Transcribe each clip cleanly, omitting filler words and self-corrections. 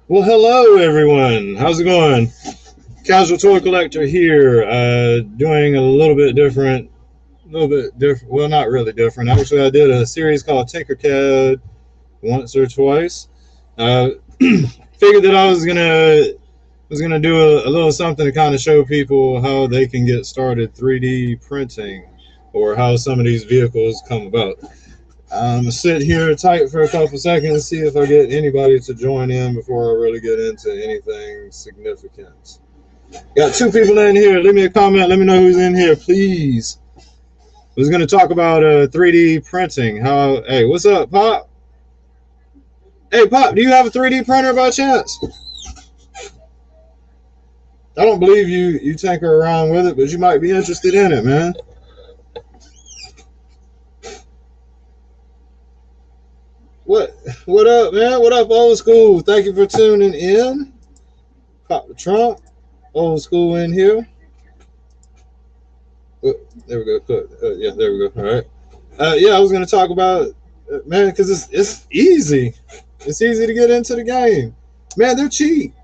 Well, hello everyone. How's it going? Casual Toy Collector here, doing a little bit different. A little bit different. Well, not really different. Actually, I did a series called Tinkercad once or twice. Uh, Figured that I was gonna do a little something to kind of show people how they can get started 3D printing, or how some of these vehicles come about. I'm gonna sit here tight for a couple seconds, see if I get anybody to join in before I really get into anything significant. Got two people in here. Leave me a comment. Let me know who's in here, please. I was gonna talk about 3D printing. How? Hey, what's up, Pop? Hey, Pop, do you have a 3D printer by chance? I don't believe you tinker around with it, but you might be interested in it, man. What? What up, man? What up, old school? Thank you for tuning in. Pop the trunk. Old school in here. Oh, there we go. Yeah, there we go. All right. Yeah, I was gonna talk about man, because it's easy. It's easy to get into the game. Man, they're cheap.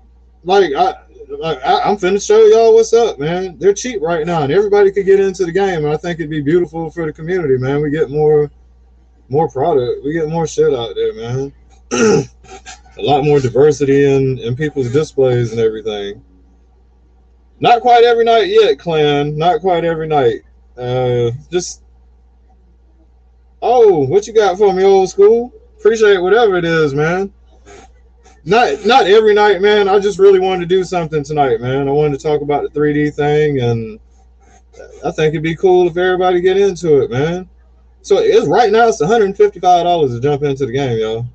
Like I'm finna show y'all what's up, man. They're cheap right now, and everybody could get into the game. And I think it'd be beautiful for the community, man. We get more product. We get more shit out there, man. A lot more diversity in people's displays and everything. Not quite every night yet, clan. Not quite every night. Just what you got for me, old school? Appreciate whatever it is, man. Not every night, man. I just really wanted to do something tonight, man. I wanted to talk about the 3D thing, and I think it'd be cool if everybody get into it, man. So it's right now. It's $155 to jump into the game, y'all.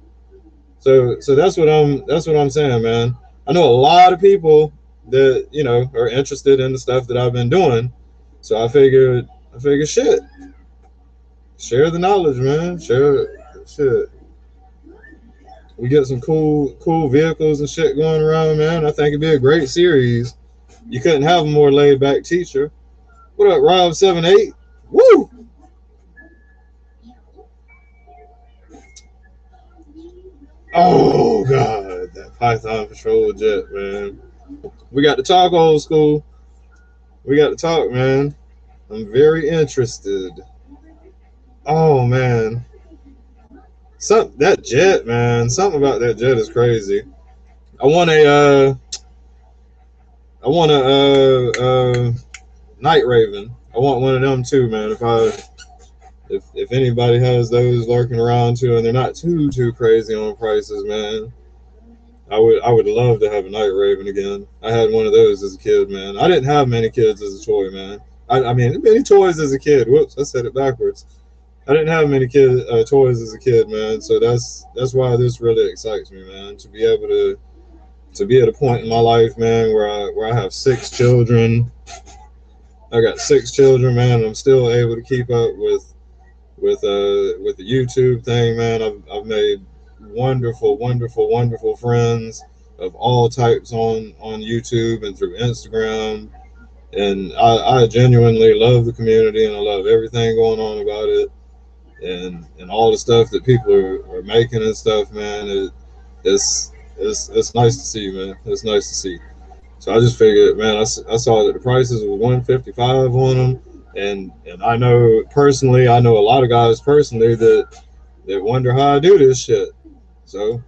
So that's what I'm saying, man. I know a lot of people that are interested in the stuff that I've been doing. So I figured shit. Share the knowledge, man. Share shit. We get some cool vehicles and shit going around, man. I think it'd be a great series. You couldn't have a more laid back teacher. What up, Rob78? Woo! Oh god, that Python patrol jet, man. We got to talk, old school. We got to talk, man. I'm very interested. Oh man, that jet, man. Something about that jet is crazy. I want a Night Raven. I want one of them too, man. If anybody has those lurking around too, and they're not too crazy on prices, man. I would love to have a Night Raven again. I had one of those as a kid, man. I didn't have many kids as a toy, man. I mean, many toys as a kid. Whoops, I said it backwards. I didn't have many toys as a kid, man. So that's why this really excites me, man. To be at a point in my life, man, where I have 6 children. I got 6 children, man. And I'm still able to keep up with the YouTube thing, man. I've made wonderful friends of all types on YouTube and through Instagram, and I genuinely love the community, and I love everything going on about it, and all the stuff that people are making and stuff, man. It's nice to see, man. It's nice to see. So I just figured, man, I saw that the prices were 155 on them, and I know a lot of guys personally that wonder how I do this shit. So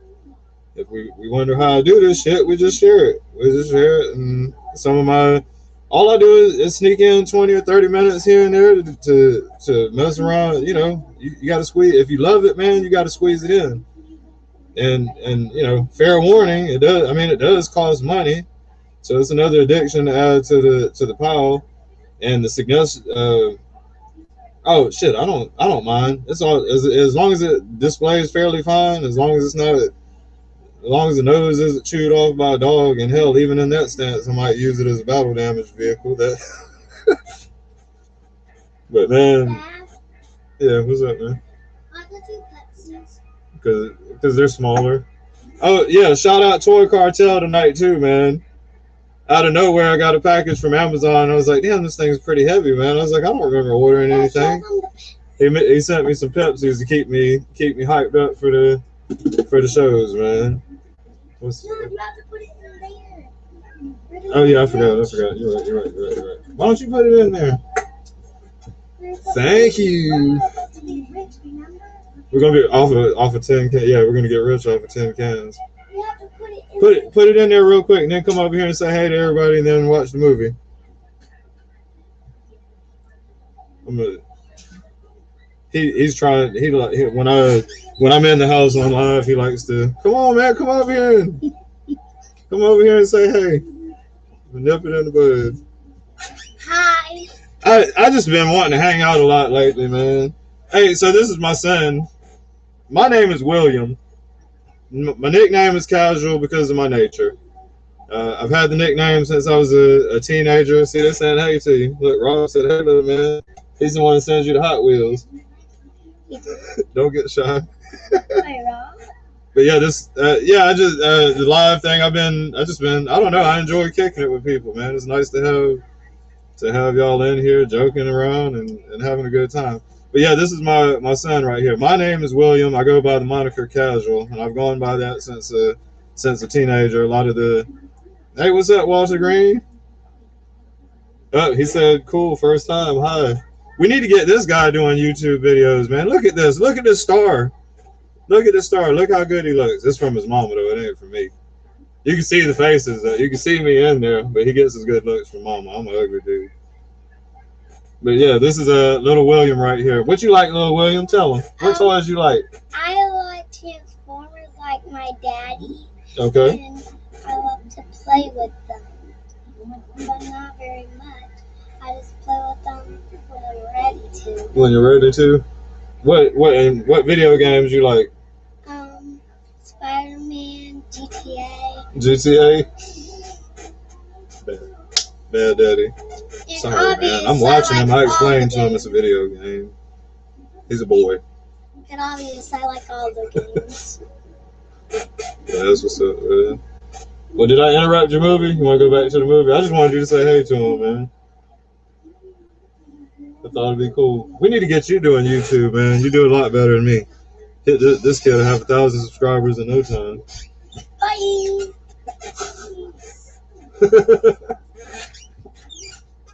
if we wonder how I do this shit, we just share it. We just share it, and all I do is sneak in 20 or 30 minutes here and there to mess around. You got to squeeze. If you love it, man, you got to squeeze it in. And fair warning, it does. I mean, it does cost money, so it's another addiction to add to the pile. And the suggestion, oh shit, I don't mind. It's all as long as it displays fairly fine. As long as the nose isn't chewed off by a dog. And hell, even in that stance, I might use it as a battle damage vehicle. But man, yeah, what's up, man? Because they're smaller. Oh yeah, shout out Toy Cartel tonight too, man. Out of nowhere, I got a package from Amazon. I was like, damn, this thing's pretty heavy, man. I was like, I don't remember ordering anything. He sent me some Pepsis to keep me hyped up for for the shows, man. What's... No, you have to put it in there. Oh yeah, I forgot. You're right. Why don't you put it in there? Thank you. We're gonna be off of 10 cans. Yeah, we're gonna get rich off of 10 cans. You have to Put it in there real quick, and then come over here and say hey to everybody, and then watch the movie. He's trying. When I'm in the house on live, he likes to come on, man, come over here and say hey. Nip it in the bud. Hi. I just been wanting to hang out a lot lately, man. Hey, so this is my son. My name is William. My nickname is Casual because of my nature. I've had the nickname since I was a teenager. See, they're saying hey to you. Look, Rob said hey, little man. He's the one that sends you the Hot Wheels. Don't get shy. Hi, Rob. But yeah, the live thing. I don't know. I enjoy kicking it with people, man. It's nice to have y'all in here joking around and having a good time. But yeah, this is my son right here. My name is William. I go by the moniker Casual, and I've gone by that since a teenager. A lot of the, hey, what's up, Walter Green? Oh, he said, cool, first time. Hi. We need to get this guy doing YouTube videos, man. Look at this. Look at this star. Look at this star. Look how good he looks. This is from his mama, though. It ain't from me. You can see the faces. You can see me in there, but he gets his good looks from mama. I'm an ugly dude. But yeah, this is a little William right here. What you like, little William? Tell him. What toys you like? I like Transformers like my daddy. Okay. And I love to play with them. But not very much. I just play with them when I'm ready to. When you're ready to? What video games you like? Spider-Man, GTA. GTA? Bad daddy. Sorry, man. I'm watching him. I explained to him it's a video game. He's a boy. And obviously, I like all the games. Yeah, that's what's up, man. Well, did I interrupt your movie? You want to go back to the movie? I just wanted you to say hey to him, man. I thought it'd be cool. We need to get you doing YouTube, man. You do a lot better than me. Hit this kid will have 1,000 subscribers in no time. Bye.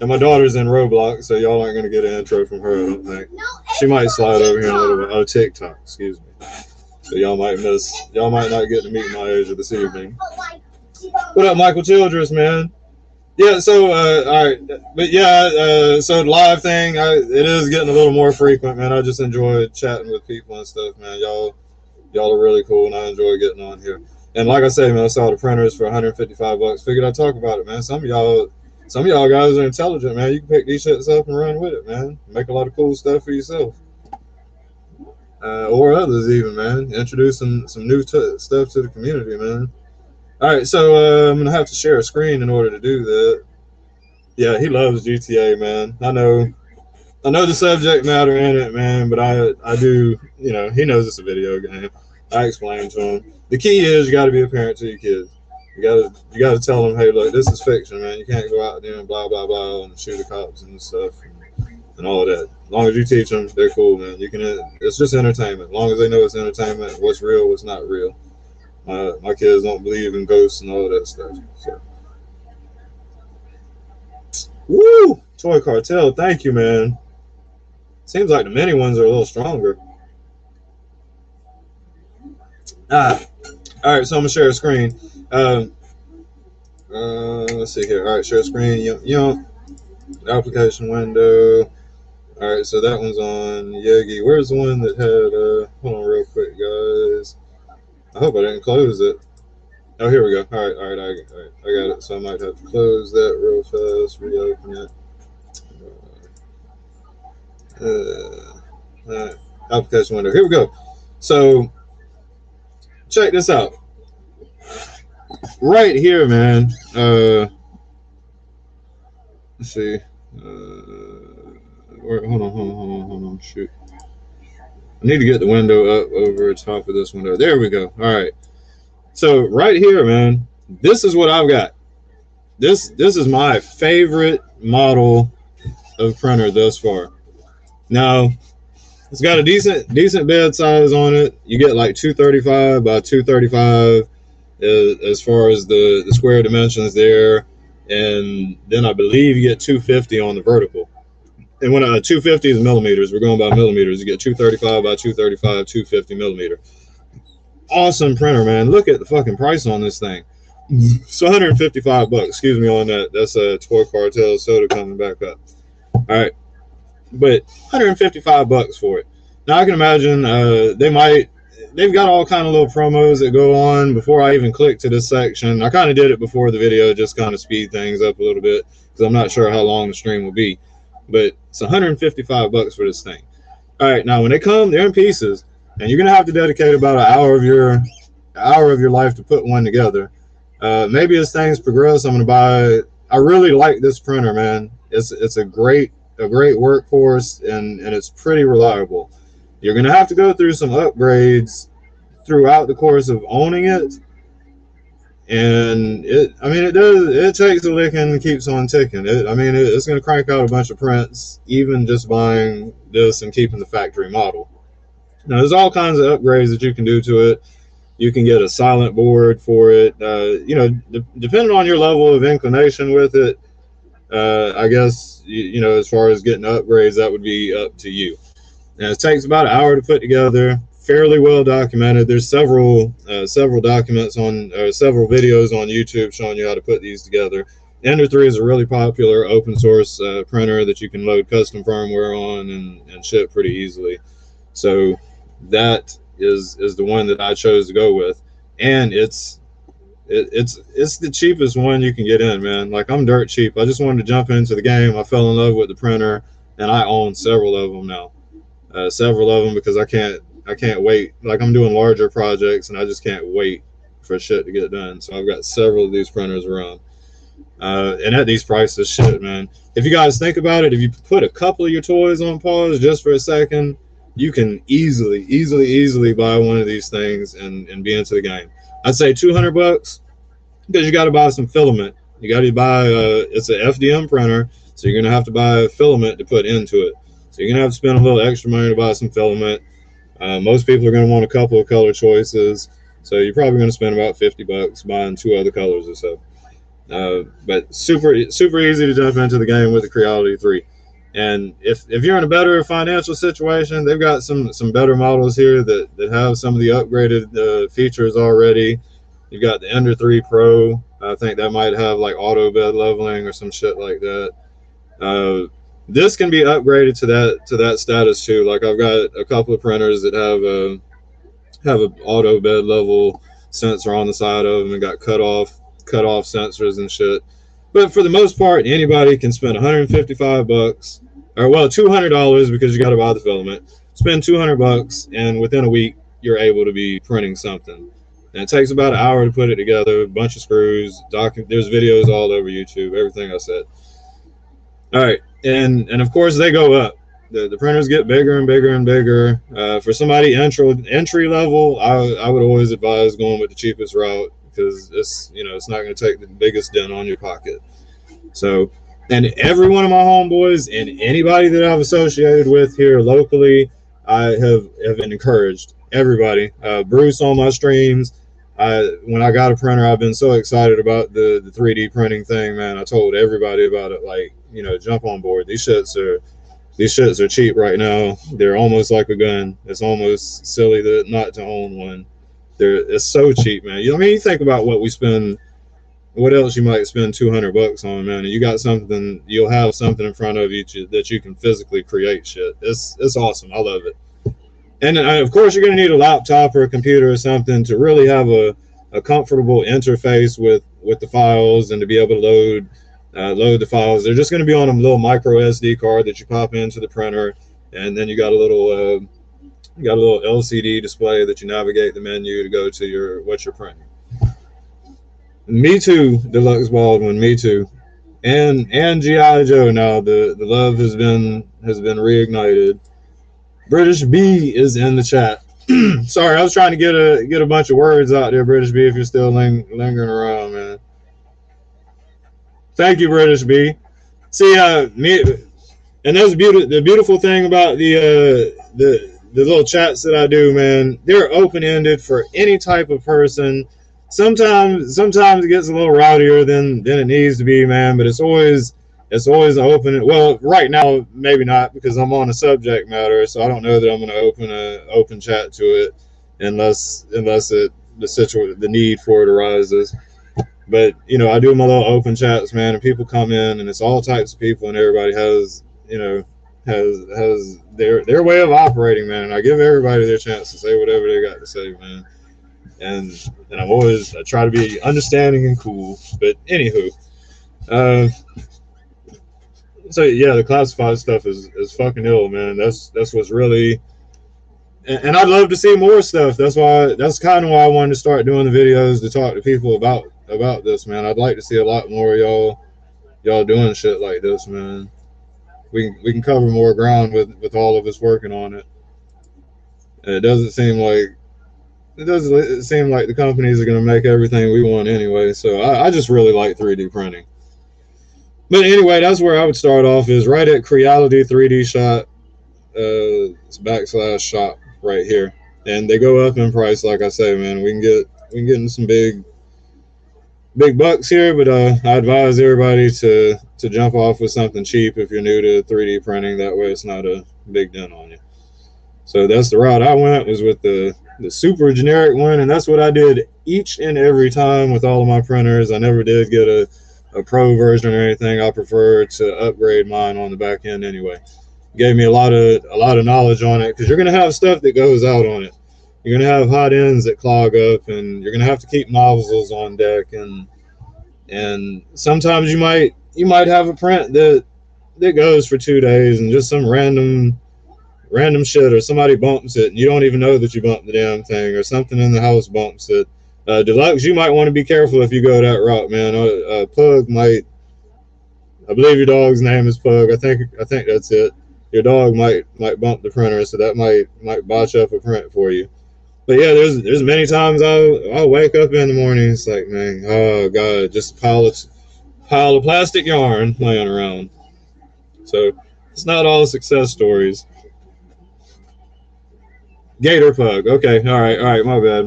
And my daughter's in Roblox, so y'all aren't gonna get an intro from her, I don't think. No, She might slide over here in a little bit. Oh, TikTok, excuse me. So y'all might not get to meet my age this evening. What up, Michael Childress, man? Yeah, so all right, but yeah, so the live thing, it is getting a little more frequent, man. I just enjoy chatting with people and stuff, man. Y'all are really cool, and I enjoy getting on here. And like I say, man, I saw the printers for $155. Figured I'd talk about it, man. Some of y'all guys are intelligent, man. You can pick these shits up and run with it, man. Make a lot of cool stuff for yourself. Or others even, man. Introducing some new stuff to the community, man. All right, so I'm going to have to share a screen in order to do that. Yeah, he loves GTA, man. I know the subject matter in it, man, but I do, he knows it's a video game. I explained to him. The key is you got to be a parent to your kids. You got to tell them, hey, look, this is fiction, man. You can't go out there and blah, blah, blah, and shoot the cops and stuff and all of that. As long as you teach them, they're cool, man. It's just entertainment. As long as they know it's entertainment, what's real, what's not real. My kids don't believe in ghosts and all that stuff. So. Woo! Toy Cartel, thank you, man. Seems like the mini ones are a little stronger. All right, so I'm gonna share a screen. Let's see here. All right, share screen. Application window. All right, so that one's on Yegi. Where's the one that had? Hold on, real quick, guys. I hope I didn't close it. Oh, here we go. All right, I got it. So I might have to close that real fast, reopen it. All right, application window. Here we go. So check this out. Right here, man. Let's see. Hold on. Shoot. I need to get the window up over top of this window. There we go. All right. So right here, man, this is what I've got. This is my favorite model of printer thus far. Now, It's got a decent bed size on it. You get like 235 by 235 as far as the square dimensions there, and then I believe you get 250 on the vertical. And when 250 is millimeters, we're going by millimeters. You get 235 by 235, 250 millimeter. Awesome printer, man. Look at the fucking price on this thing. It's 155 bucks. Excuse me on that. That's a Toy Cartel soda coming back up. All right, but 155 bucks for it. Now I can imagine they've got all kind of little promos that go on before I even click to this section. I kind of did it before the video, just kind of speed things up a little bit because I'm not sure how long the stream will be. But it's 155 bucks for this thing. All right, now when they come, they're in pieces, and you're gonna have to dedicate about an hour of your life to put one together. Maybe as things progress, I'm gonna buy. I really like this printer, man. It's a great workhorse, and it's pretty reliable. You're gonna have to go through some upgrades throughout the course of owning it, and it takes a licking and keeps on ticking. It's gonna crank out a bunch of prints, even just buying this and keeping the factory model. Now there's all kinds of upgrades that you can do to it. You can get a silent board for it. Depending on your level of inclination with it, I guess as far as getting upgrades, that would be up to you. And it takes about an hour to put together. Fairly well documented. There's several documents several videos on YouTube showing you how to put these together. Ender 3 is a really popular open source printer that you can load custom firmware on and ship pretty easily. So that is the one that I chose to go with, and it's the cheapest one you can get in, man. Like, I'm dirt cheap. I just wanted to jump into the game. I fell in love with the printer, and I own several of them now. Several of them because I can't wait. Like, I'm doing larger projects, and I just can't wait for shit to get done. So I've got several of these printers around. And at these prices, shit, man. If you guys think about it, if you put a couple of your toys on pause just for a second, you can easily buy one of these things and be into the game. I'd say 200 bucks because you got to buy some filament. You got to buy it's an FDM printer, so you're gonna have to buy a filament to put into it. So you're gonna have to spend a little extra money to buy some filament. Most people are gonna want a couple of color choices, so you're probably gonna spend about 50 bucks buying 2 other colors or so. But super easy to jump into the game with the Creality 3. And if you're in a better financial situation, they've got some better models here that have some of the upgraded features already. You've got the Ender 3 Pro. I think that might have like auto bed leveling or some shit like that. This can be upgraded to that status too. Like, I've got a couple of printers that have an auto bed level sensor on the side of them and got cut off sensors and shit. But for the most part, anybody can spend 155 bucks, or well, $200 because you got to buy the filament. Spend 200 bucks, and within a week, you're able to be printing something. And it takes about an hour to put it together. A bunch of screws. There's videos all over YouTube. Everything I said. All right, and of course they go up. The printers get bigger and bigger and bigger. For somebody entry level, I would always advise going with the cheapest route, because it's not going to take the biggest dent on your pocket. So, and every one of my homeboys and anybody that I've associated with here locally, I have encouraged everybody. Bruce on my streams, when I got a printer, I've been so excited about the 3D printing thing, man. I told everybody about it, like, jump on board. These shits are cheap right now. They're almost like a gun. It's almost silly not to own one. It's so cheap, man. You think about what we spend, what else you might spend 200 bucks on, man, and you'll have something in front of you that you can physically create shit. It's awesome. I love it. And of course, you're going to need a laptop or a computer or something to really have a comfortable interface with the files and to be able to load the files. They're just going to be on a little micro SD card that you pop into the printer, and then you got a little LCD display that you navigate the menu to go to what you're printing. Me Too, Deluxe Baldwin, Me Too, and G.I. Joe. Now the love has been reignited. British B is in the chat. Sorry, I was trying to get a bunch of words out there, British B, if you're still lingering around, man. Thank you, British B. See, And that's the beautiful thing about the little chats that I do, man. They're open ended for any type of person. Sometimes it gets a little rowdier than it needs to be, man. But it's always an open. Well, right now maybe not because I'm on a subject matter, so I don't know that I'm going to open a open chat to it unless the need for it arises. But I do my little open chats, man, and people come in, and it's all types of people, and everybody has their way of operating, man. And I give everybody their chance to say whatever they got to say, man. And I try to be understanding and cool. But anywho, uh, so yeah, the classified stuff is fucking ill, man. That's what's really, and I'd love to see more stuff. That's kind of why I wanted to start doing the videos to talk to people about this, man. I'd like to see a lot more of y'all doing shit like this, man. We can cover more ground with all of us working on it. And it doesn't seem like the companies are going to make everything we want anyway. So I just really like 3D printing. But anyway, that's where I would start off, is right at Creality 3D Shop. It's /shop right here, and they go up in price. Like I say, man, we can get in some big bucks here, but I advise everybody to jump off with something cheap if you're new to 3D printing. That way, it's not a big dent on you. So that's the route I went, was with the super generic one, and that's what I did each and every time with all of my printers. I never did get a pro version or anything. I prefer to upgrade mine on the back end anyway. Gave me a lot of knowledge on it, because you're gonna have stuff that goes out on it. You're gonna have hot ends that clog up, and you're gonna have to keep nozzles on deck, and sometimes you might have a print that goes for 2 days, and just some random shit, or somebody bumps it and you don't even know that you bumped the damn thing, or something in the house bumps it. Deluxe, you might want to be careful if you go that route, man. Pug might, I believe your dog's name is Pug. I think that's it. Your dog might bump the printer, so that might botch up a print for you. But yeah, there's many times I'll wake up in the morning, it's like, man, oh god, just a pile of plastic yarn laying around. So it's not all success stories. Gator Pug. Okay, all right, my bad.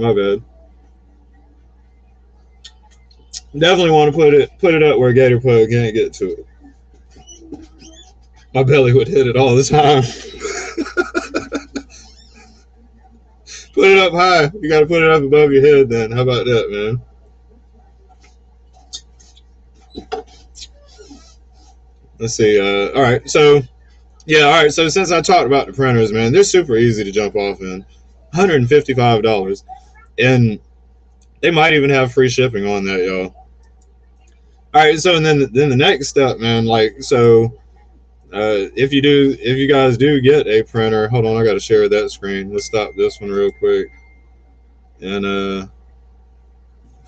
Definitely want to put it up where Gator Pug can't get to it. My belly would hit it all the time. Put it up high. You got to put it up above your head then. How about that, man? Let's see. All right. So, yeah, all right. So since I talked about the printers, man, they're super easy to jump off in. $155. And they might even have free shipping on that, y'all. All right. So, and then the next step, man, like, so if you guys do get a printer, hold on, I got to share that screen. Let's stop this one real quick. And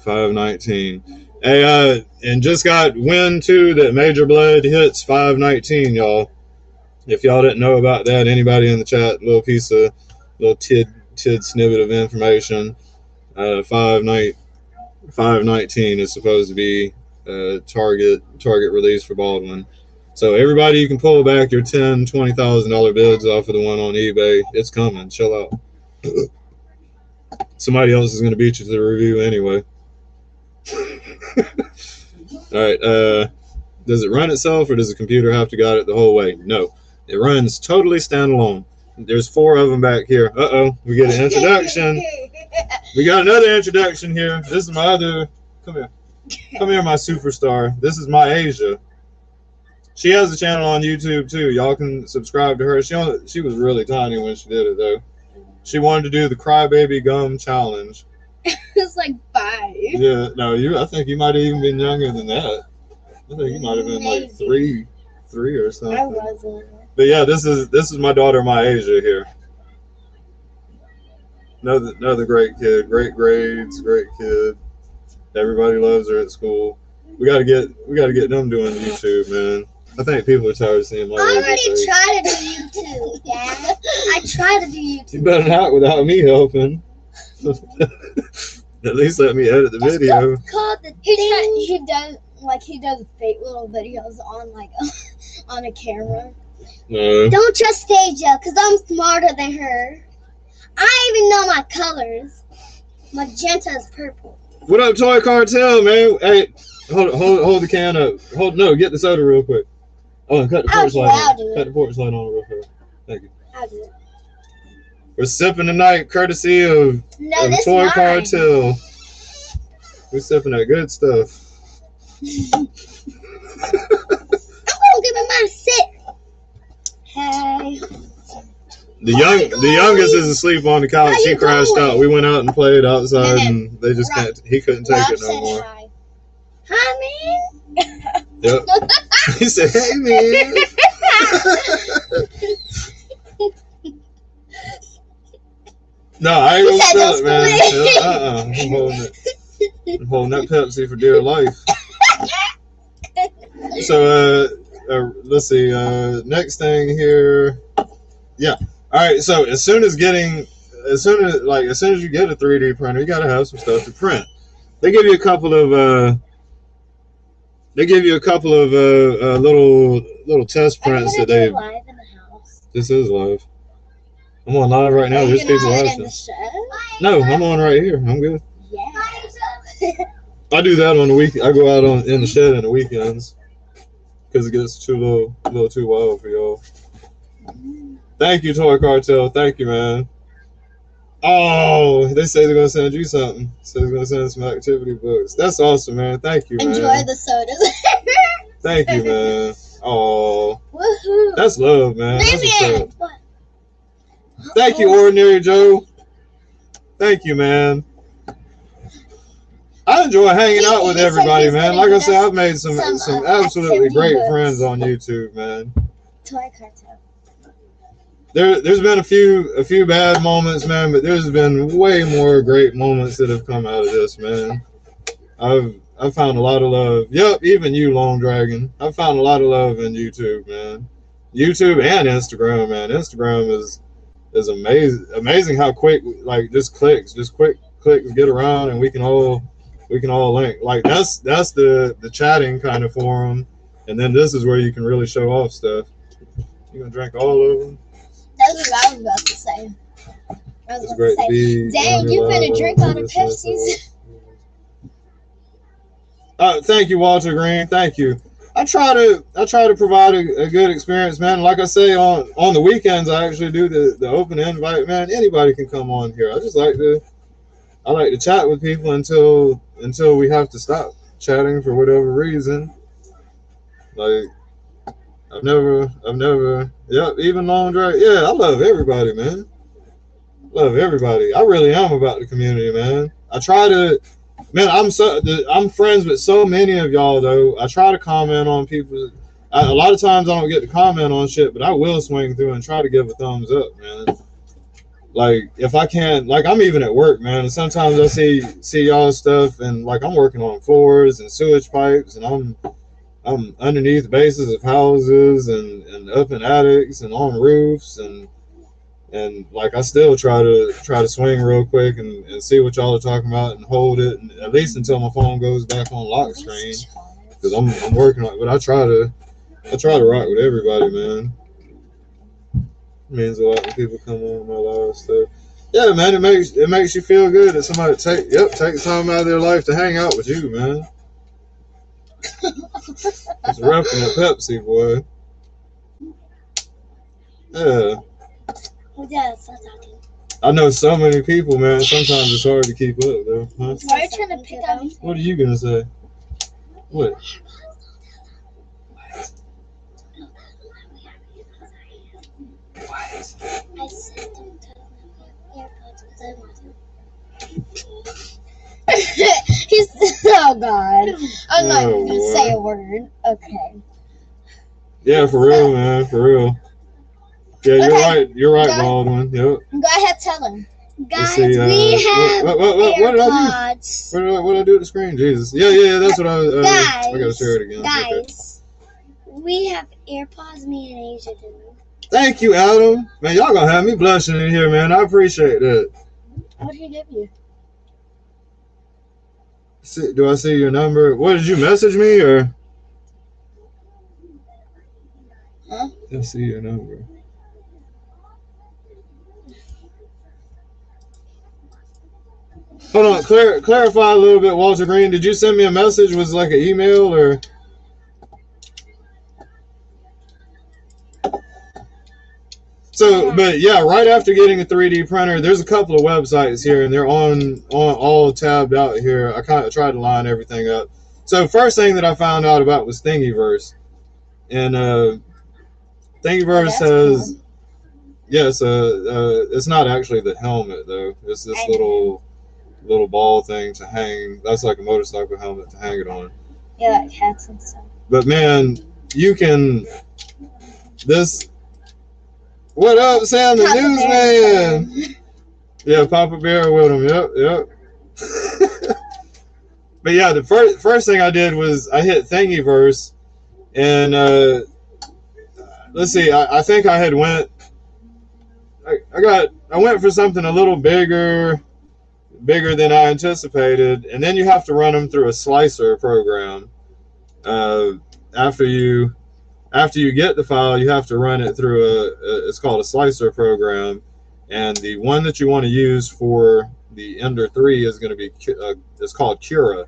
$5.19. Hey, and just got wind too that Major Blood hits $5.19, y'all. If y'all didn't know about that, anybody in the chat, little tid snippet of information. $5.19 is supposed to be target release for Baldwin. So everybody, you can pull back your $10,000, $20,000 bids off of the one on eBay. It's coming. Chill out. Somebody else is going to beat you to the review anyway. All right. Does it run itself, or does the computer have to guide it the whole way? No. It runs totally standalone. There's 4 of them back here. Uh-oh. We get an introduction. We got another introduction here. This is my other... Come here. Come here, my superstar. This is my Asia. She has a channel on YouTube too. Y'all can subscribe to her. She was really tiny when she did it though. She wanted to do the Crybaby Gum Challenge. It's like 5. Yeah, no, I think you might have even been younger than that. I think you might have been like 3 or something. I wasn't. But yeah, this is my daughter, my Asia here. Another great kid, great grades, great kid. Everybody loves her at school. We gotta get them doing YouTube, man. I think people are tired of seeing my I already tried to do YouTube, Dad. I tried to do YouTube. You better not without me helping. At least let me edit the video. He does fake little videos on on a camera. Don't trust Asia, because I'm smarter than her. I even know my colors. Magenta is purple. What up, Toy Cartel, man? Hey, hold the can up. Get the soda real quick. Oh, and cut the porch light on. Cut the porch light on real quick. Thank you. I'll do it. We're sipping tonight, courtesy of Toy Cartel. We're sipping that good stuff. I'm gonna give it my sip. Hey. The youngest is asleep on the couch. He crashed out. We went out and played outside, and they just can't. He couldn't take it no more. Hi, man. Yep. He said, "Hey, man." No, I ain't gonna sell it, man. I'm holding that Pepsi for dear life. So, let's see. Next thing here. Yeah. All right. So as soon as you get a 3D printer, you gotta have some stuff to print. They give you a couple of little test prints that they. Live in the house. This is live. I'm on live right now. There's people watching. No, I'm on right here. I'm good. Yeah. I do that on the week. I go out in the shed on the weekends because it gets a little too wild for y'all. Thank you, Toy Cartel. Thank you, man. Oh, they say they're gonna send you something. So they're gonna send some activity books. That's awesome, man. Thank you, man. Enjoy the sodas. Thank you, man. Oh, woohoo! That's love, man. That's what? Thank you, Ordinary Joe. Thank you, man. I enjoy hanging out with everybody, man. Like I said, I've made some absolutely great friends on YouTube, man. Toy Cartel. There's been a few bad moments, man, but there's been way more great moments that have come out of this, man. I've found a lot of love. Yep, even you, Lone Dragon. I've found a lot of love in YouTube, man. YouTube and Instagram, man. Instagram is amazing how quick, like, just quick clicks get around, and we can all link. Like, that's the chatting kind of forum, and then this is where you can really show off stuff. You gonna drink all of them? That's what I was about to say. It's great to be. Dang, you finna drink all the Pepsis. Thank you, Walter Green. Thank you. I try to provide a good experience, man. Like I say, on the weekends, I actually do the open invite, man. Anybody can come on here. I like to chat with people until we have to stop chatting for whatever reason. Like, I've never, yep, even Long Drive. Yeah, I love everybody, man. Love everybody. I really am about the community, man. I try to, man, I'm friends with so many of y'all, though. I try to comment on people. A lot of times I don't get to comment on shit, but I will swing through and try to give a thumbs up, man. Like, if I can, like, I'm even at work, man, and sometimes I see y'all's stuff, and, like, I'm working on floors and sewage pipes, and I'm underneath bases of houses and up in attics and on roofs, and like, I still try to swing real quick and see what y'all are talking about and hold it, and at least until my phone goes back on lock screen, because I'm working on it. But I try to rock with everybody, man. It means a lot when people come on my live stuff. Yeah, man, it makes you feel good that somebody takes time out of their life to hang out with you, man. It's repping a Pepsi, boy. Yeah. Yeah, stop talking. I know so many people, man. Sometimes it's hard to keep up, though. Huh? Why are you trying to pick on me? What are you gonna say? What? I said don't tell my AirPods because I want to. Oh God. I'm not even gonna say a word. Okay. Yeah, for real, man. For real. Yeah, you're right. You're right, Baldwin. Yep. Go ahead, tell him. Guys, we have AirPods. What did I do to the screen? Jesus. Yeah. That's what I was. Guys, I gotta share it again. Guys, we have AirPods. Me and Asia do. Thank you, Adam. Man, y'all gonna have me blushing in here, man. I appreciate that. What did he give you? Do I see your number? What, did you message me or? Huh? Let's see your number. Hold on, clarify a little bit, Walter Green. Did you send me a message? Was it like an email or? So, but yeah, right after getting a 3D printer, there's a couple of websites here, and they're on all tabbed out here. I kind of tried to line everything up. So, first thing that I found out about was Thingiverse, and Thingiverse says, cool. Yes, it's not actually the helmet though. It's this little ball thing to hang. That's like a motorcycle helmet to hang it on. Yeah, like hats and stuff. But man, you can this. What up, Sam, the newsman? Yeah, Papa Bear with him. Yep. But yeah, the first thing I did was I hit Thingiverse, and let's see. I think I had went. I went for something a little bigger than I anticipated, and then you have to run them through a slicer program. After you get the file, you have to run it through it's called a slicer program, and the one that you want to use for the Ender 3 is going to be it's called Cura,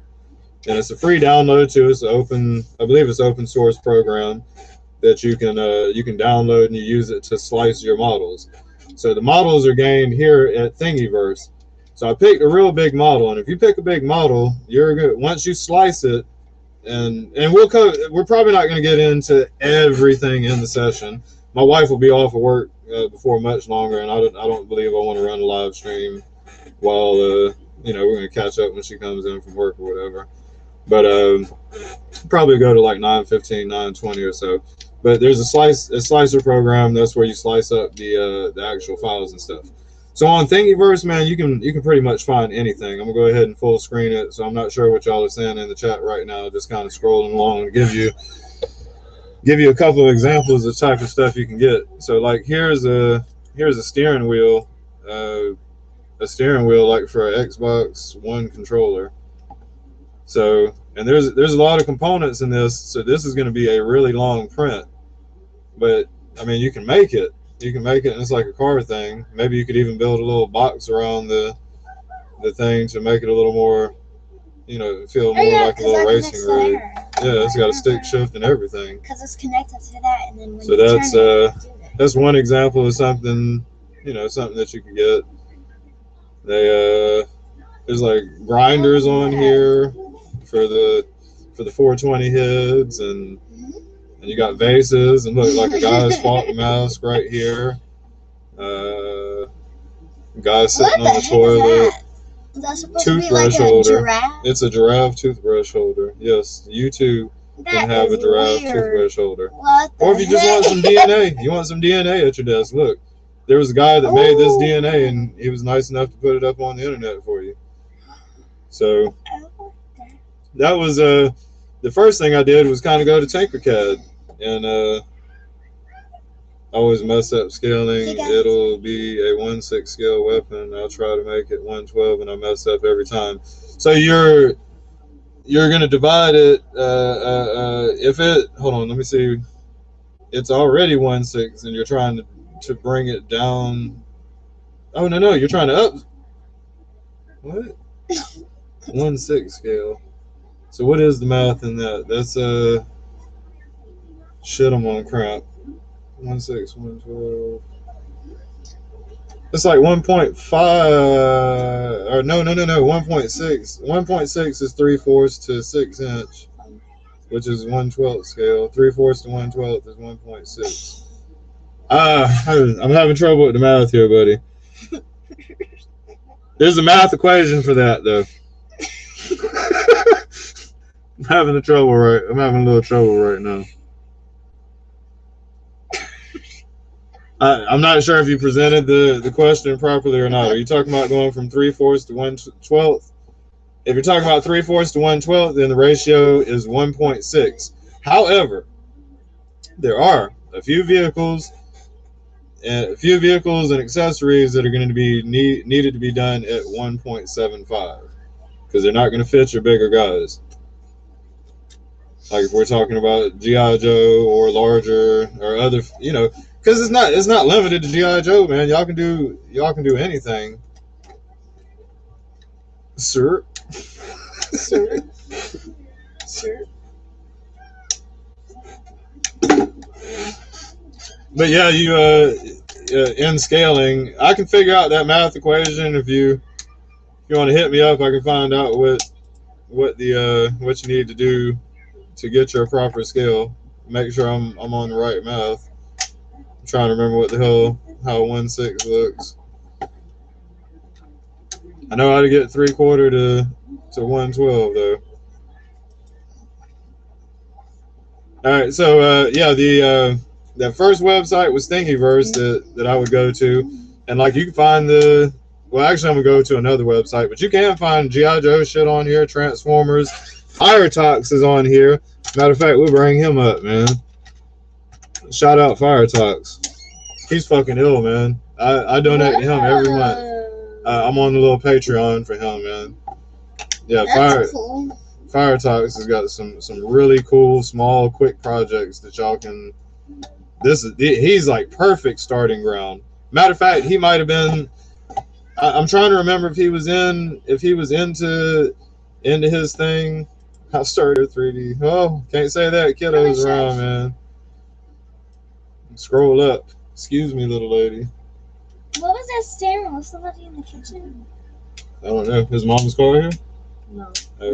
and it's a free download too. It's I believe it's open source program that you can download, and you use it to slice your models. So the models are gained here at Thingiverse. So I picked a real big model, and if you pick a big model, you're good. Once you slice it, and we're probably not going to get into everything in the session. My wife will be off of work before much longer, and I don't believe I want to run a live stream while we're going to catch up when she comes in from work or whatever. But probably go to like 9:15, 9:20 or so. But there's a slicer program. That's where you slice up the actual files and stuff. So on Thingiverse, man, you can pretty much find anything. I'm gonna go ahead and full screen it. So I'm not sure what y'all are saying in the chat right now. Just kind of scrolling along to give you a couple of examples of the type of stuff you can get. So like here's a steering wheel, like for an Xbox One controller. So and there's a lot of components in this. So this is going to be a really long print, but I mean you can make it. You can make it, and it's like a car thing. Maybe you could even build a little box around the thing to make it a little more, feel more like a little racing rig. Yeah, it's got a stick shift and everything. Because it's connected to that, and then when so that's one example of something, something that you can get. There's like grinders on here for the 420 heads and you got vases, and look like a guy's fault mask right here. Guy sitting on the toilet. Is that supposed toothbrush to be like holder. A giraffe? It's a giraffe toothbrush holder. Yes, you too can have a giraffe toothbrush holder. Or if you just want some DNA, you want some DNA at your desk. Look, there was a guy that made this DNA, and he was nice enough to put it up on the internet for you. So that was the first thing I did was kind of go to Tinkercad. And I always mess up scaling. It'll be a 1/6 scale weapon. I'll try to make it 1/12, and I mess up every time. So you're gonna divide it. Hold on, let me see. It's already 1/6, and you're trying to bring it down. Oh no, you're trying to up. What? 1/6 scale. So what is the math in that? That's shit, I'm on crap. 1/6, 1/12. It's like 1.5 or no, 1.6. 1.6 is 3/4 to 6 inch, which is 1/12 scale. 3/4 to 1/12 is 1.6. I'm having trouble with the math here, buddy. There's a math equation for that though. I'm having a little trouble right now. I'm not sure if you presented the question properly or not. Are you talking about going from 3/4 to 1/12? If you're talking about 3/4 to 1/12, then the ratio is 1.6. However, there are a few vehicles and accessories that are going to be needed to be done at 1.75 because they're not going to fit your bigger guys. Like if we're talking about GI Joe or larger or other, you know, because it's not limited to GI Joe, man. Y'all can do anything, sir. Sure. Sure. But yeah, you in scaling, I can figure out that math equation. If you want to hit me up, I can find out what you need to do to get your proper scale. Make sure I'm on the right math. I'm trying to remember what the hell how 1/6 looks. I know how to get 3/4 to 1/12 though. All right, so yeah, the that first website was Thingiverse that I would go to, and like you can find the. Well, actually, I'm gonna go to another website, but you can find GI Joe shit on here, Transformers, Firetox is on here. Matter of fact, we'll bring him up, man. Shout out Firetox. He's fucking ill, man. I donate to him every month. I'm on the little Patreon for him, man. Yeah, Cool. Firetox has got some really cool, small, quick projects that y'all can. He's like perfect starting ground. Matter of fact, he might have been. I'm trying to remember if he was into his thing. I started 3D. Oh, can't say that. Kiddos around, man. Scroll up. Excuse me, little lady. What was that staring? Was somebody in the kitchen? I don't know. His mom's car here? No.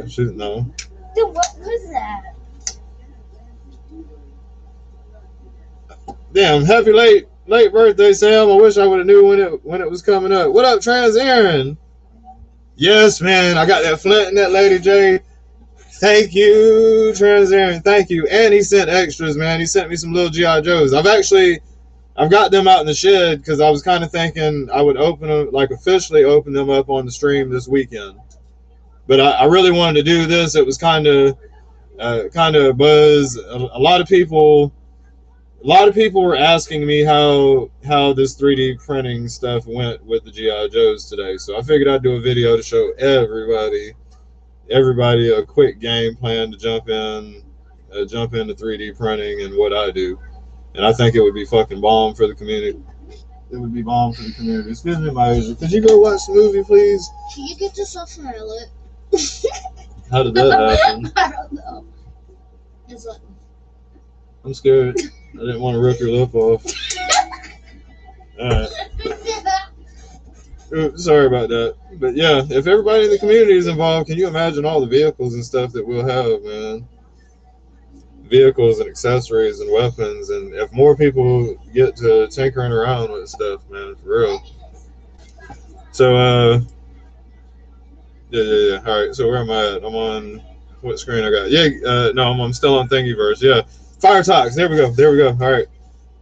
She didn't know. Dude, what was that? Damn, happy late birthday, Sam. I wish I would have knew when it was coming up. What up, Trans Aaron? Yes, man. I got that Flint and that Lady J. Thank you, Trans Aaron. Thank you. And he sent extras, man. He sent me some little G.I. Joes. I've got them out in the shed because I was kind of thinking I would officially open them up on the stream this weekend. But I really wanted to do this. It was kind of a buzz. A lot of people were asking me how this 3D printing stuff went with the GI Joes today. So I figured I'd do a video to show everybody a quick game plan to jump into 3D printing and what I do. And I think it would be fucking bomb for the community. It would be bomb for the community. Excuse me, Maisha. Could you go watch the movie, please? Can you get this off my lip? How did that happen? I don't know. It's like... I'm scared. I didn't want to rip your lip off. Alright. Oops, sorry about that. But yeah, if everybody in the community is involved, can you imagine all the vehicles and stuff that we'll have, man? Vehicles and accessories and weapons, and if more people get to tinkering around with stuff, man, for real. So, yeah. All right, so where am I at? I'm on what screen I got? Yeah, no, I'm still on Thingiverse. Yeah, Firetox. There we go. All right.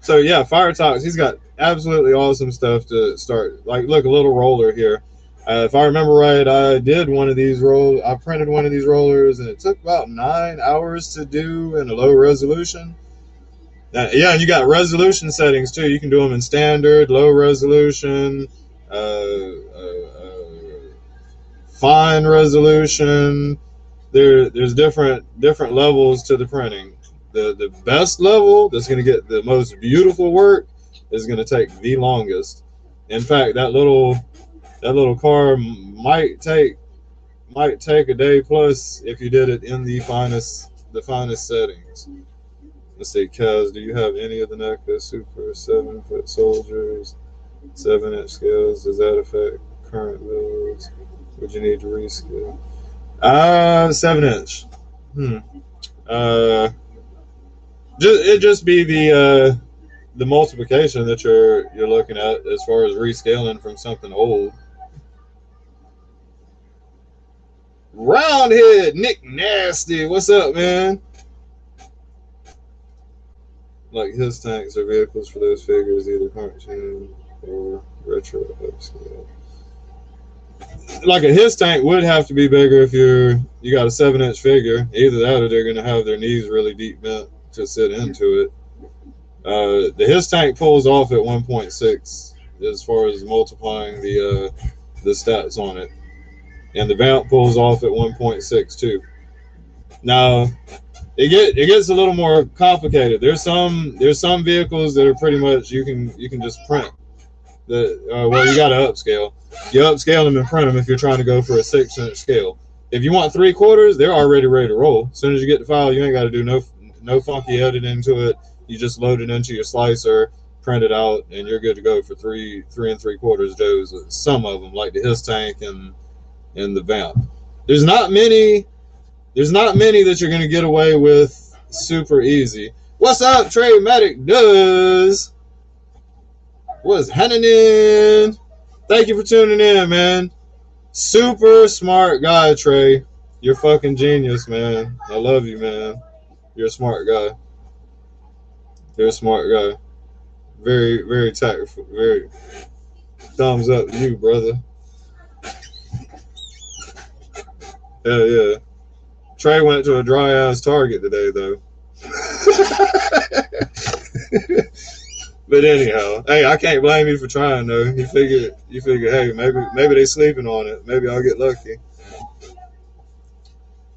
So yeah, Firetox. He's got absolutely awesome stuff to start. Like, look, a little roller here. If I remember right, I did one of these rollers. I printed one of these rollers, and it took about 9 hours to do in a low resolution. Yeah, and you got resolution settings too. You can do them in standard, low resolution, fine resolution. There's different levels to the printing. The best level that's going to get the most beautiful work is going to take the longest. In fact, that little car might take a day plus if you did it in the finest settings. Let's see, Kaz, do you have any of the NECA Super 7-foot soldiers, 7-inch scales? Does that affect current builds? Would you need to rescale? 7-inch. It'd just be the multiplication that you're looking at as far as rescaling from something old. Roundhead Nick Nasty, what's up, man? Like, his tanks are vehicles for those figures, either cartoon or retro upscale. Like a his tank would have to be bigger if you got a 7-inch figure. Either that or they're gonna have their knees really deep bent to sit into it. The his tank pulls off at 1.6 as far as multiplying the stats on it, and the Vamp pulls off at 1.6 too. Now, it gets a little more complicated. There's some vehicles that are pretty much you can just print. Well, you got to upscale. You upscale them and print them if you're trying to go for a 6-inch scale. If you want 3/4, they're already ready to roll. As soon as you get the file, you ain't got to do no funky editing to it. You just load it into your slicer, print it out, and you're good to go for 3 3/4 Joes. Some of them, like the Hiss Tank and the Vamp. There's not many that you're gonna get away with super easy. What's up, Trey Matic does? What's happening? Thank you for tuning in, man. Super smart guy, Trey. You're fucking genius, man. I love you, man. You're a smart guy. You're a smart guy. Very, very tactful. Very thumbs up to you, brother. Hell yeah. Trey went to a dry ass Target today, though. But anyhow, hey, I can't blame you for trying though. You figure, hey, maybe they sleeping on it. Maybe I'll get lucky.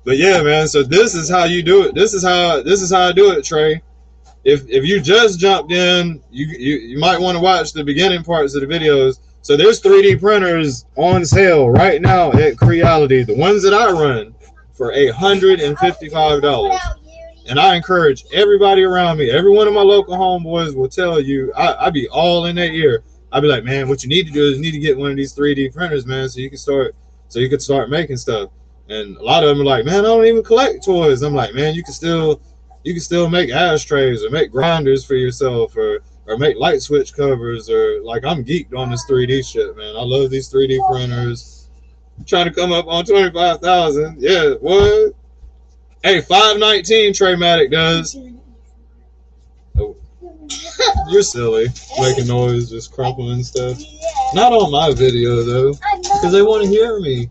But yeah, man. So this is how you do it. This is how I do it, Trey. If you just jumped in, you might want to watch the beginning parts of the videos. So there's 3D printers on sale right now at Creality. The ones that I run for $155. And I encourage everybody around me, every one of my local homeboys will tell you, I be all in their ear. I be like, man, what you need to do is you need to get one of these 3D printers, man, so you can start making stuff. And a lot of them are like, man, I don't even collect toys. I'm like, man, you can still make ashtrays or make grinders for yourself or make light switch covers or like I'm geeked on this 3D shit, man. I love these 3D printers. I'm trying to come up on 25,000. Yeah, what? Hey, 519 Trey Matic does. Oh, you're silly. Making noise, just crumpling stuff. Not on my video though, because they want to hear me.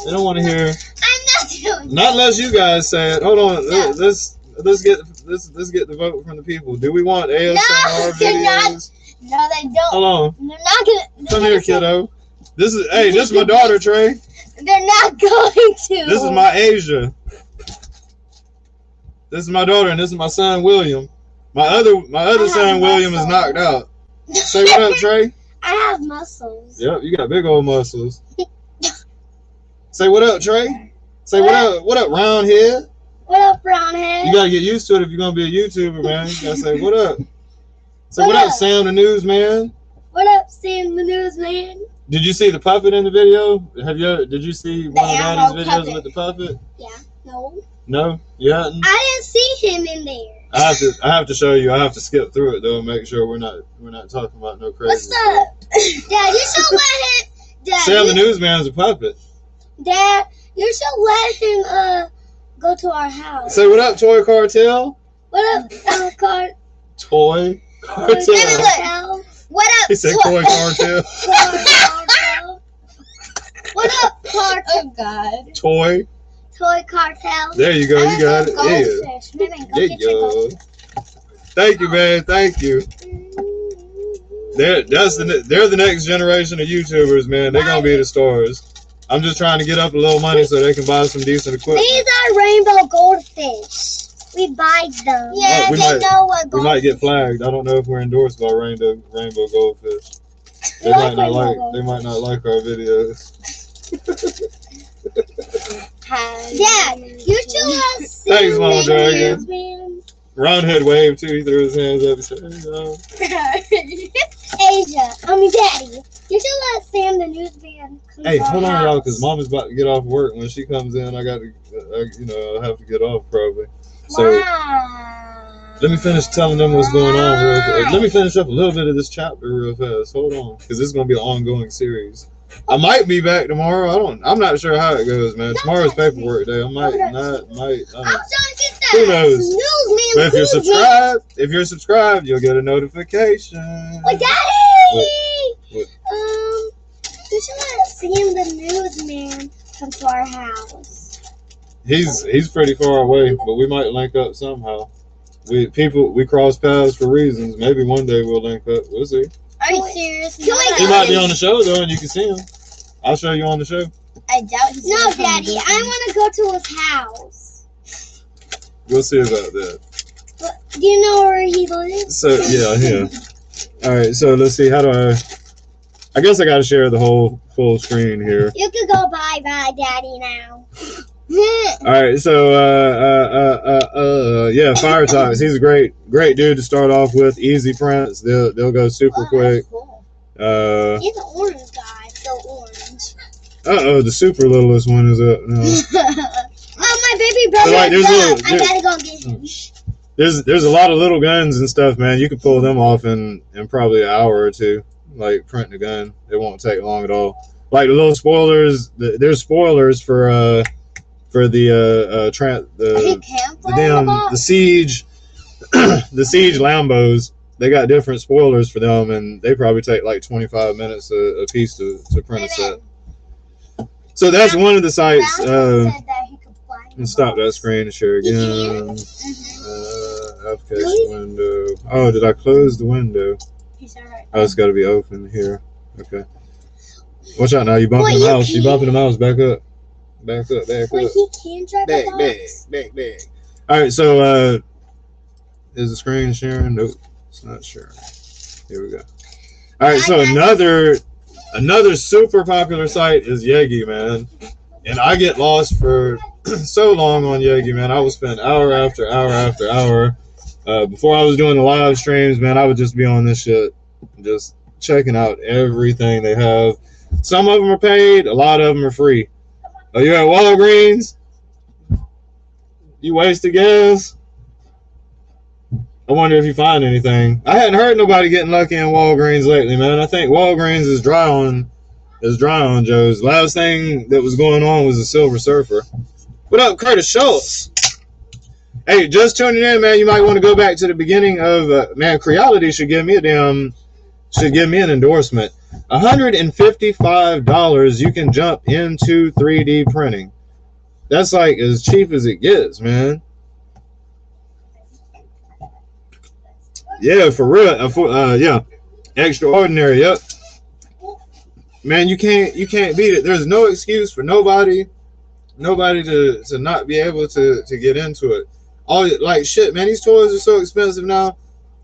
They don't want to hear. I'm not doing Not unless you guys say it. Hold on. Let's get the vote from the people. Do we want ASMR videos? No, they don't. Hold on. They're not gonna. Come here, kiddo. This is my daughter, Trey. They're not going to. This is my Asia. This is my daughter, and this is my son, William. My other son, William, is knocked out. Say what up, Trey. I have muscles. Yep, you got big old muscles. Say what up, Trey. Say what up. What up, round head? What up, brown head? You gotta get used to it if you're gonna be a YouTuber, man. You gotta say what up. Say what up, Sam the Newsman. What up, Sam the Newsman? Did you see the puppet in the video? Did you see one of Daddy's videos with the puppet? Yeah. No. No? You hadn't? I didn't see him in there. I have to show you. I have to skip through it though and make sure we're not talking about no crazy What's up? Dad, you should let him. Dad, Sam the Newsman is a puppet. Dad, you should let him go to our house. Say what up, Toy Cartel. What up, Toy Cartel. What up? He said Toy Cartel. What up, Cartel? Oh God. Toy Cartel. There you go. You got it. Yeah. There you go. Thank you, man. Thank you. They're the next generation of YouTubers, man. They're gonna be the stars. I'm just trying to get up a little money so they can buy some decent equipment. These are rainbow goldfish. We buy them. Yeah, know what goldfish. We might get flagged. I don't know if we're endorsed by rainbow goldfish. They might not like our videos. Dad, you should let Sam. Thanks, Mama Dragon. Roundhead wave too. He threw his hands up and said, Daddy, you should let Sam the newsman come. Hey, hold on, y'all, because Mama's about to get off work. When she comes in, I got to, I'll have to get off probably. So let me finish telling them what's going on real quick. Let me finish up a little bit of this chapter real fast. Hold on, because this is gonna be an ongoing series. I might be back tomorrow. I'm not sure how it goes, man. Tomorrow's paperwork day. I might. Who knows? But if you're subscribed, you'll get a notification. Daddy! What? You should let Sam the newsman come to our house. He's pretty far away, but we might link up somehow. We cross paths for reasons. Maybe one day we'll link up. We'll see. Are you serious? He might be on the show though, and you can see him. I'll show you on the show. I doubt he's No, Daddy, I want to go to his house. We'll see about that. Do you know where he lives? So yeah. All right. So let's see. How do I guess I got to share the whole full screen here. You could go bye-bye, Daddy, now. All right. So yeah, Fire Talks. He's a great dude to start off with. Easy prints. They'll go super quick. Cool. He's an orange guy, so orange. The super littlest one is up now. Oh, my baby brother. So, like, I gotta go get him. There's a lot of little guns and stuff, man. You can pull them off in probably an hour or two. Like printing a gun, it won't take long at all. Like the little spoilers, there's spoilers for the siege, the siege Lambos. They got different spoilers for them, and they probably take like 25 minutes a piece to print a set. So that's one of the sites. Let's stop that screen and share again. Application window. Oh, did I close the window? Oh, it's got to be open here. Okay. Watch out now. You bumping the mouse. You bumping the mouse. Back up. Back up. Back up. He can drive back. All right. So, is the screen sharing? Nope. It's not sharing. Here we go. All right. So another super popular site is Yegi, man. And I get lost for so long on Yegi, man. I would spend hour after hour after hour. Before I was doing the live streams, man, I would just be on this shit, just checking out everything they have. Some of them are paid, a lot of them are free. Oh, you at Walgreens? You wasted gas? I wonder if you find anything. I hadn't heard nobody getting lucky in Walgreens lately, man. I think Walgreens is dry on Joe's. Last thing that was going on was a Silver Surfer. What up, Curtis Schultz? Hey, just tuning in, man. You might want to go back to the beginning of man. Creality should give me an endorsement. $155. You can jump into 3D printing. That's like as cheap as it gets, man. Yeah, for real. Yeah, extraordinary. Yep. Man, you can't beat it. There's no excuse for nobody to not be able to get into it. All like shit, man. These toys are so expensive now.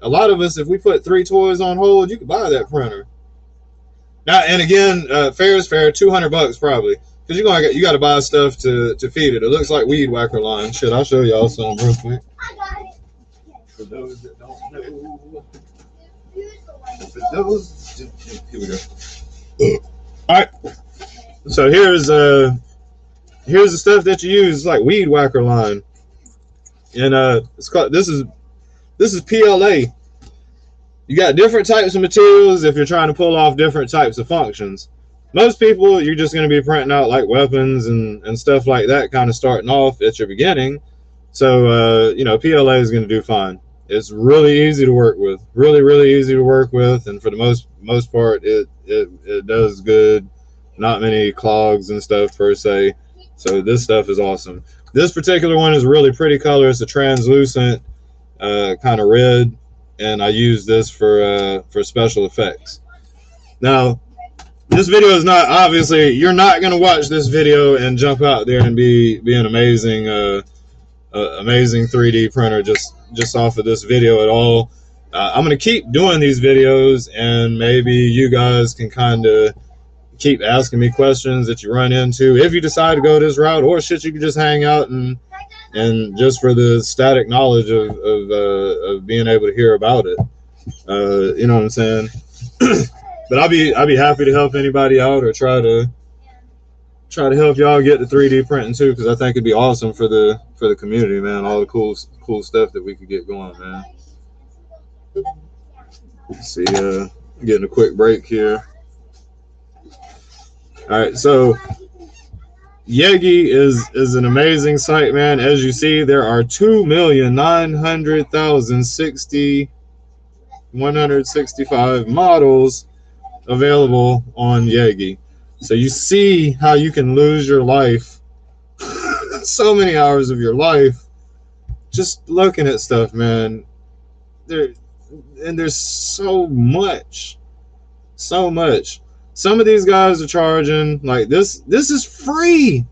A lot of us, if we put 3 toys on hold, you can buy that printer. Now and again, fair is fair. $200 probably, because you got to buy stuff to feed it. It looks like Weed Whacker line. Shit, I'll show y'all some real quick. I got it. For those that don't know. For those, here we go. All right. So here's the stuff that you use. It's like Weed Whacker line. And it's called, this is PLA. You got different types of materials if you're trying to pull off different types of functions. Most people, you're just going to be printing out like weapons and stuff like that, kind of starting off at your beginning. So PLA is going to do fine. It's really easy to work with, really easy to work with, and for the most part, it does good. Not many clogs and stuff per se. So this stuff is awesome. This particular one is a really pretty color. It's a translucent kind of red, and I use this for special effects. Now, this video is not, obviously, you're not going to watch this video and jump out there and be an amazing 3D printer just off of this video at all. I'm going to keep doing these videos, and maybe you guys can kind of keep asking me questions that you run into if you decide to go this route, or shit, you can just hang out and just for the static knowledge of being able to hear about it. You know what I'm saying? But I'll be happy to help anybody out, or try to help y'all get the 3D printing too, because I think it'd be awesome for the community, man. All the cool stuff that we could get going, man. Let's see, getting a quick break here. All right, so Yegi is an amazing site, man. As you see, there are 2,900,165 models available on Yegi. So you see how you can lose your life, so many hours of your life, just looking at stuff, man. There's so much. Some of these guys are charging like this is free.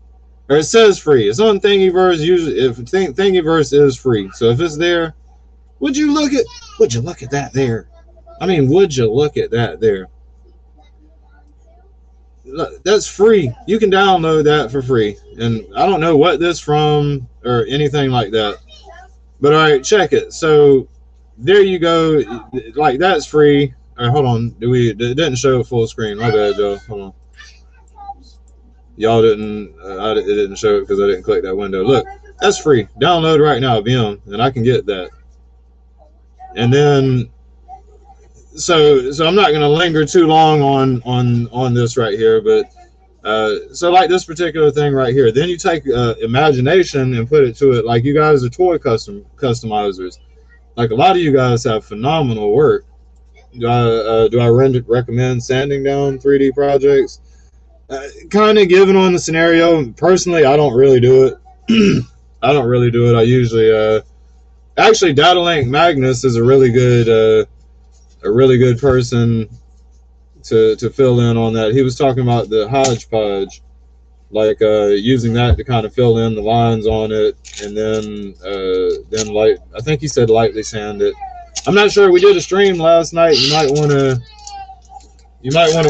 or it says free. It's on Thingiverse. Usually, if Thingiverse is free, so if it's there, would you look at that there? I mean, would you look at that there? That's free. You can download that for free. And I don't know what this from or anything like that. But all right, check it. So there you go. Like that's free. All right, hold on. It didn't show full screen. My bad, y'all. Hold on. Y'all didn't. It didn't show it because I didn't click that window. Look, that's free. Download right now, Vim, and I can get that. And then, so I'm not going to linger too long on this right here, but so like this particular thing right here. Then you take imagination and put it to it. Like you guys are toy customizers. Like a lot of you guys have phenomenal work. Do I recommend sanding down 3D projects? Kind of given on the scenario. Personally, I don't really do it. I don't really do it. I usually actually DataLink Magnus is a really good person to fill in on that. He was talking about the hodgepodge, like using that to kind of fill in the lines on it, and then I think he said lightly sand it. I'm not sure. We did a stream last night. You might want to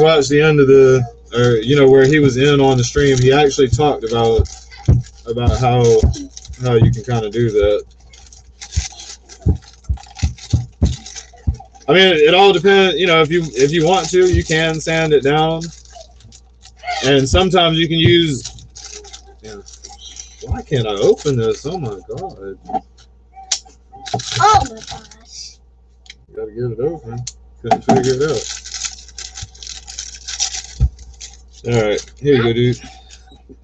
watch the end of the, or where he was in on the stream. He actually talked about how you can kind of do that. I mean, it all depends. If you want to, you can sand it down, and sometimes you can use. Why can't I open this? Oh my god! Oh my gosh! Gotta get it open. Couldn't figure it out. All right, here you go, dude.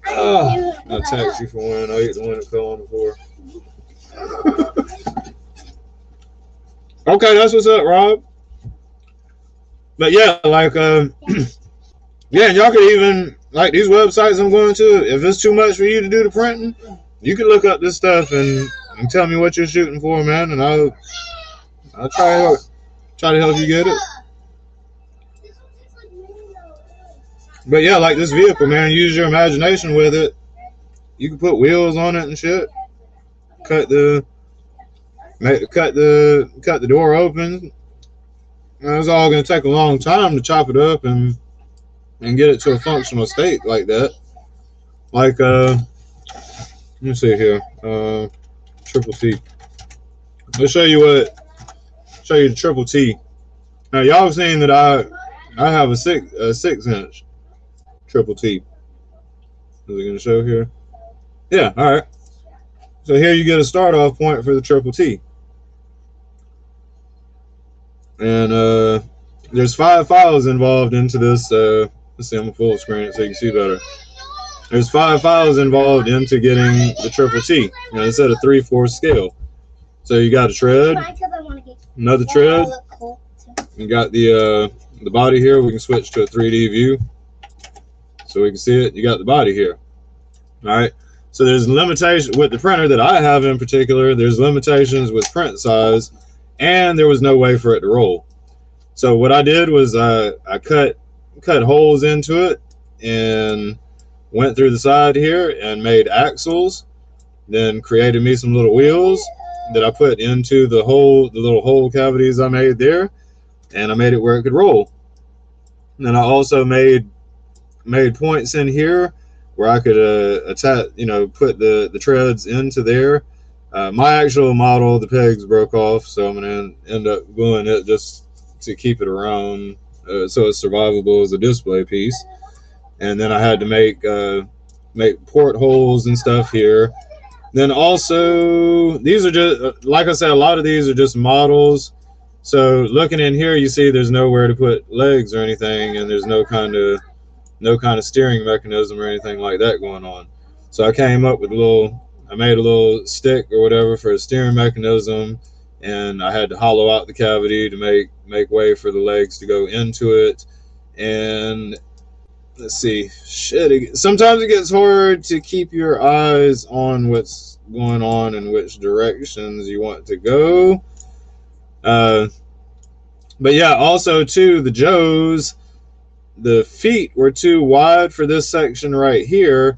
I'll tax you for one. I'll eat the one that fell on the floor. Okay, that's what's up, Rob. But yeah, like, yeah, y'all could even, like these websites I'm going to, if it's too much for you to do the printing, you can look up this stuff and tell me what you're shooting for, man, and I'll try to help you get it. But yeah, like this vehicle, man, use your imagination with it. You can put wheels on it and shit. Cut the door open. It's all going to take a long time to chop it up and get it to a functional state like that. Like let me see here, triple T. Let's show you the triple T. Now y'all have seen that I have a 6-inch triple T. Is it going to show here? Yeah. All right. So here you get a start off point for the triple T. And there's 5 files involved into this. Let's see, I'm gonna full screen it so you can see better. There's 5 files involved into getting the triple T. It's at a 3/4 scale. So you got a tread, another tread. You got the body here. We can switch to a 3D view so we can see it. You got the body here. All right. So there's limitations with the printer that I have in particular. There's limitations with print size, and there was no way for it to roll. So what I did was I cut holes into it and went through the side here and made axles, then created me some little wheels that I put into the little hole cavities I made there, and I made it where it could roll. And then I also made points in here where I could attach, put the treads into there. My actual model, the pegs broke off, so I'm gonna end up gluing it just to keep it around, so it's survivable as a display piece. And then I had to make portholes and stuff here. Then also, these are just, like I said, a lot of these are just models. So looking in here, you see there's nowhere to put legs or anything, and there's no kind of steering mechanism or anything like that going on. So I came up with I made a little stick or whatever for a steering mechanism, and I had to hollow out the cavity to make way for the legs to go into it. And let's see, sometimes it gets hard to keep your eyes on what's going on and which directions you want to go. But yeah, also too, the Joes, the feet were too wide for this section right here.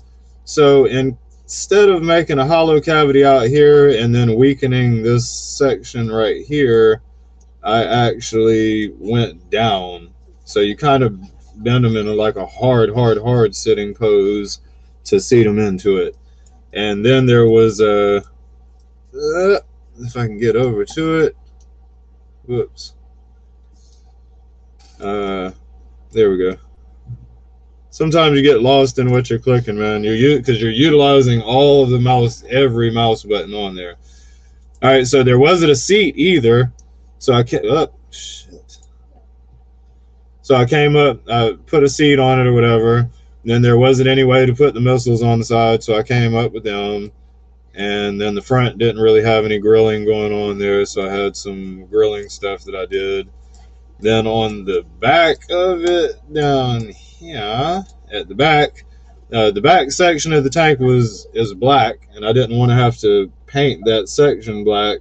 So instead of making a hollow cavity out here and then weakening this section right here, I actually went down. So you kind of bend them in like a hard sitting pose to seat them into it. And then there was a, if I can get over to it, whoops. There we go. Sometimes you get lost in what you're clicking, man. Because you're utilizing all of the mouse, every mouse button on there. All right, so there wasn't a seat either, so I came up. Shit. So I came up, I put a seat on it or whatever. And then there wasn't any way to put the missiles on the side, so I came up with them. And then the front didn't really have any grilling going on there, so I had some grilling stuff that I did. Then on the back of it, down here at the back section of the tank is black, and I didn't want to have to paint that section black,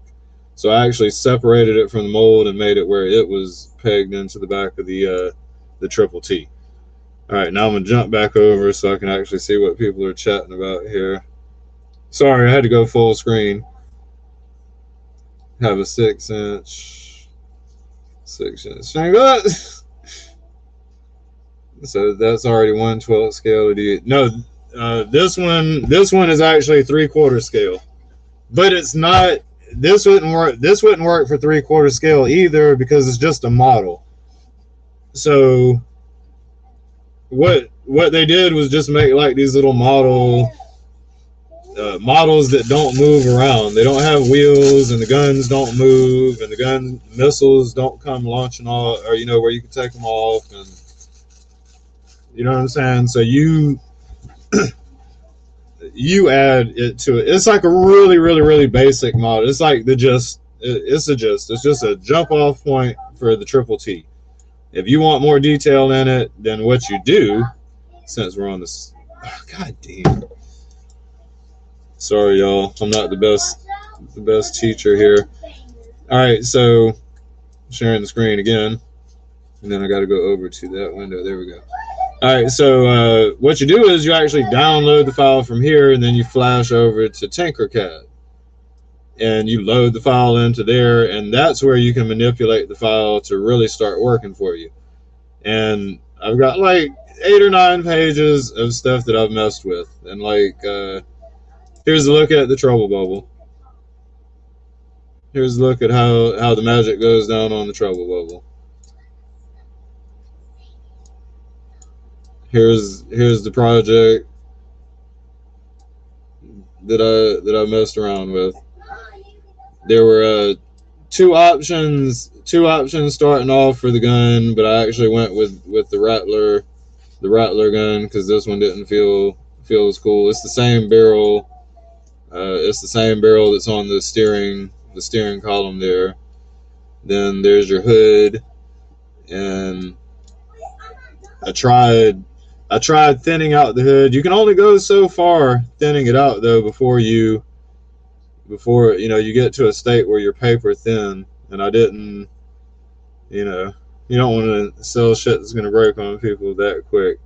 so I actually separated it from the mold and made it where it was pegged into the back of the Triple T. All right, now I'm gonna jump back over so I can actually see what people are chatting about here. Sorry, I had to go full screen. Have a 6-inch finger. So that's already 1/12 scale. No, this one is actually 3/4 scale, but it's not. This wouldn't work. This wouldn't work for 3/4 scale either because it's just a model. So what they did was just make like these little models that don't move around. They don't have wheels, and the guns don't move, and the missiles don't come launching off, or where you can take them off, and you know what I'm saying. So you add it to it. It's like a really basic model. It's like it's just a jump off point for the Triple T. If you want more detail in it, then what you do, since we're on this, god damn. Sorry, y'all. I'm not the best teacher here. All right, so sharing the screen again, and then I got to go over to that window. There we go. All right, so what you do is you actually download the file from here, and then you flash over to Tinkercad, and you load the file into there, and that's where you can manipulate the file to really start working for you. And I've got like 8 or 9 pages of stuff that I've messed with, and here's a look at the trouble bubble. Here's a look at how the magic goes down on the trouble bubble. Here's the project that I messed around with. There were two options starting off for the gun, but I actually went with the Rattler gun because this one didn't feel as cool. It's the same barrel. It's the same barrel that's on the steering column there. Then there's your hood, and I tried thinning out the hood. You can only go so far thinning it out though before you get to a state where you're paper thin. And I didn't, you don't want to sell shit that's gonna break on people that quick.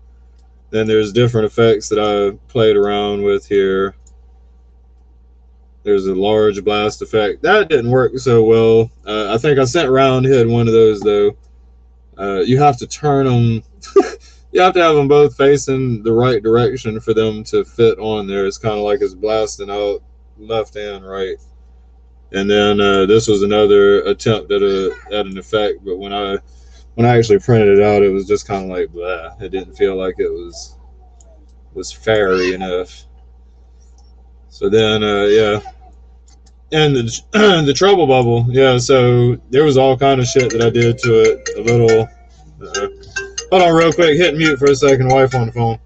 Then there's different effects that I played around with here. There's a large blast effect that didn't work so well. I think I sent Roundhead one of those though. You have to turn them. You have to have them both facing the right direction for them to fit on there. It's kind of like it's blasting out left and right. And then this was another attempt at an effect, but when I actually printed it out, it was just kind of like blah. It didn't feel like it was fairy enough. So then yeah, and the trouble bubble, yeah. So there was all kind of shit that I did to it. A little. Hold on, real quick. Hit mute for a second. Wife on the phone.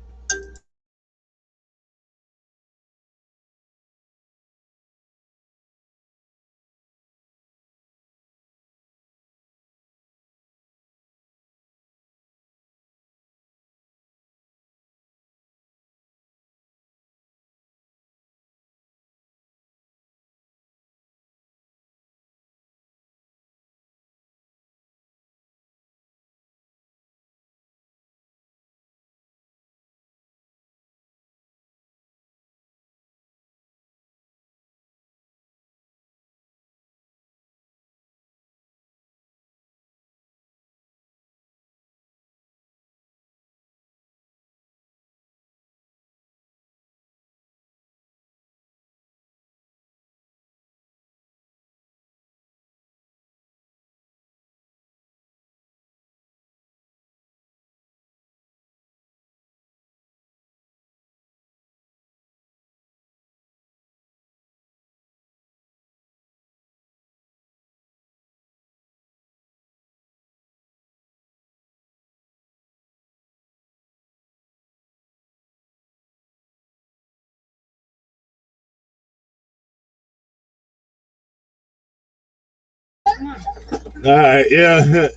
All right, yeah.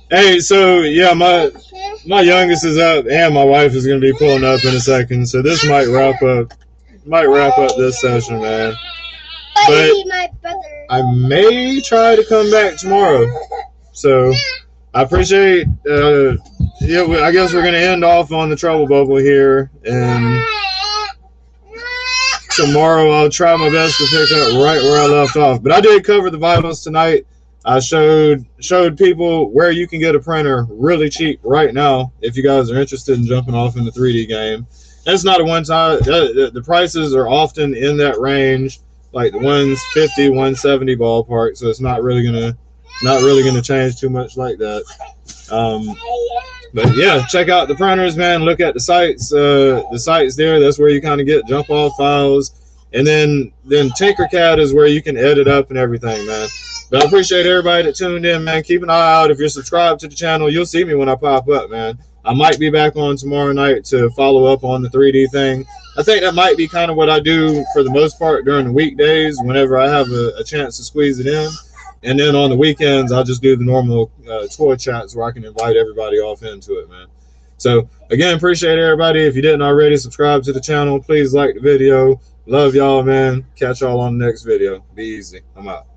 Hey, so yeah, my youngest is up, and my wife is gonna be pulling up in a second. So this might wrap up this session, man. But I may try to come back tomorrow. So I appreciate. Yeah, I guess we're gonna end off on the trouble bubble here, and tomorrow I'll try my best to pick up right where I left off. But I did cover the vitals tonight. I showed people where you can get a printer really cheap right now if you guys are interested in jumping off in the 3D game. And it's not a one-time. The prices are often in that range, like the 150, 170 ballpark. So it's not really gonna change too much like that. But yeah, check out the printers, man. Look at the sites. The sites there. That's where you kind of get jump-off files. And then Tinkercad is where you can edit up and everything, man. But I appreciate everybody that tuned in, man. Keep an eye out. If you're subscribed to the channel, you'll see me when I pop up, man. I might be back on tomorrow night to follow up on the 3D thing. I think that might be kind of what I do for the most part during the weekdays whenever I have a chance to squeeze it in. And then on the weekends, I'll just do the normal toy chats where I can invite everybody off into it, man. So, again, appreciate everybody. If you didn't already subscribe to the channel, please like the video. Love y'all, man. Catch y'all on the next video. Be easy. I'm out.